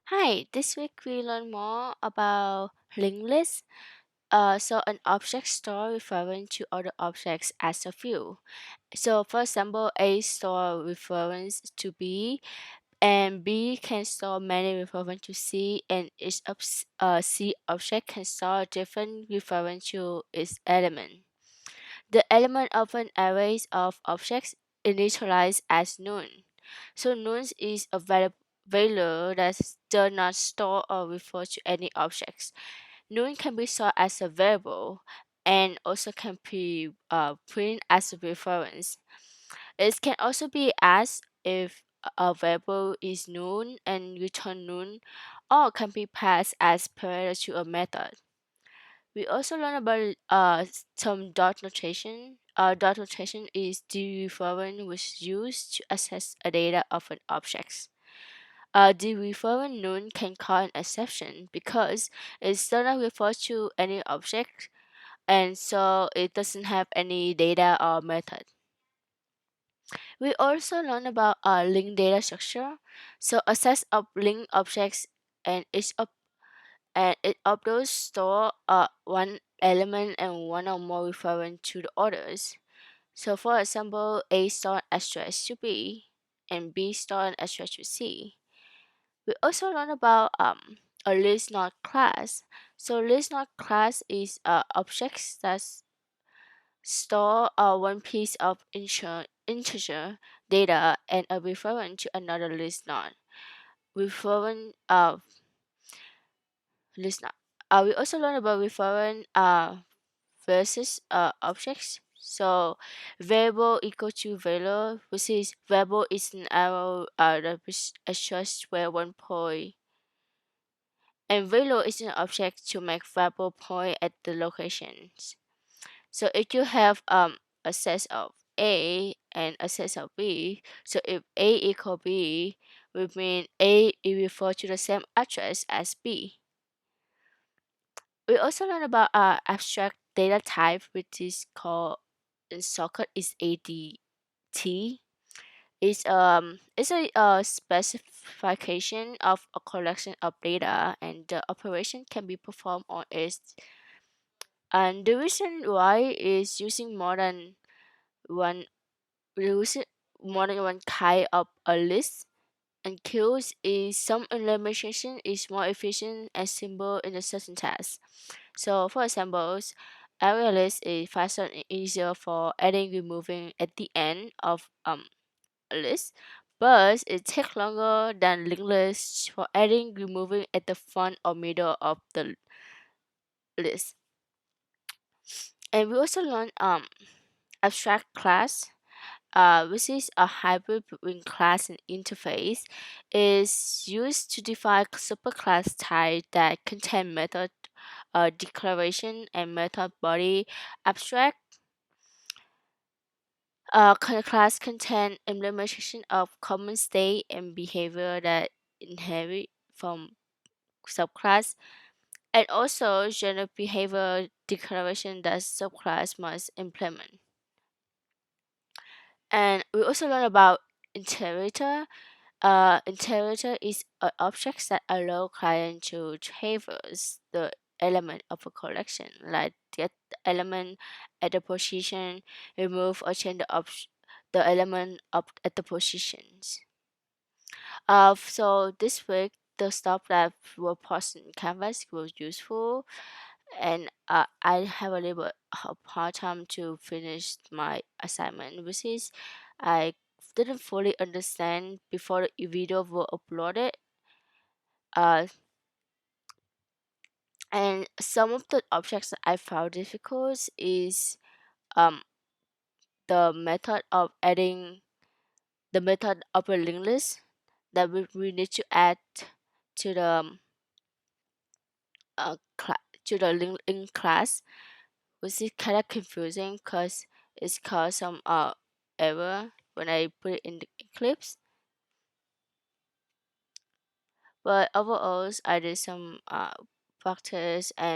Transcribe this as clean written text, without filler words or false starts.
Hi, this week we learn more about linked lists. So an object store referring to other objects as a view. So for example, A store reference to B, and B can store many referring to C, and C object can store different referring to its element. The element of an array of objects initialized as none. So none is a value that does not store or refer to any objects. None can be stored as a variable and also can be printed as a reference. It can also be asked if a variable is none and return none, or can be passed as parameter to a method. We also learn about some dot notation. Dot notation is the reference which is used to access a data of an object. The reference none can cause an exception because it does not refer to any object, and so it doesn't have any data or method. We also learn about linked data structure. So a set of linked objects and each of those store one element and one or more referring to the others. So for example, A store an address to B and B store an address to C. We also learn about a list not class. So list not class is objects that store one piece of integer data and are referring to another list not referring list not. We also learn about referring versus objects. So variable equal to value, which is variable is an arrow that shows where one point, and value is an object to make variable point at the locations. So if you have a set of A and a set of B, so if A equal B, we mean A is refer to the same address as B. We also learn about abstract data type, which is called in socket is ADT. It's a specification of a collection of data, and the operation can be performed on it. And the reason why is one using more than one kind of a list and queues is some implementation is more efficient and simple in a certain task. So for examples, area list is faster and easier for adding removing at the end of a list, but it takes longer than linked lists for adding removing at the front or middle of the list. And we also learn abstract class, which is a hybrid between class and interface, is used to define superclass type that contain method declaration and method body. Abstract class contain implementation of common state and behavior that inherit from subclass, and also general behavior declaration that subclass must implement. And we also learn about iterator. Iterator is an object that allow client to traverse the element of a collection, like get the element at the position, remove or change the element up at the positions. So this week the stuff that were posted in Canvas was useful, and I have a little bit of hard time to finish my assignment, which is I didn't fully understand before the video were uploaded. Uh, and some of the objects that I found difficult is um the method of adding the method of a linked list that we need to add to the to the link in class, which is kind of confusing because it's caused some error when I put it in the Eclipse. But overall, I did some practice and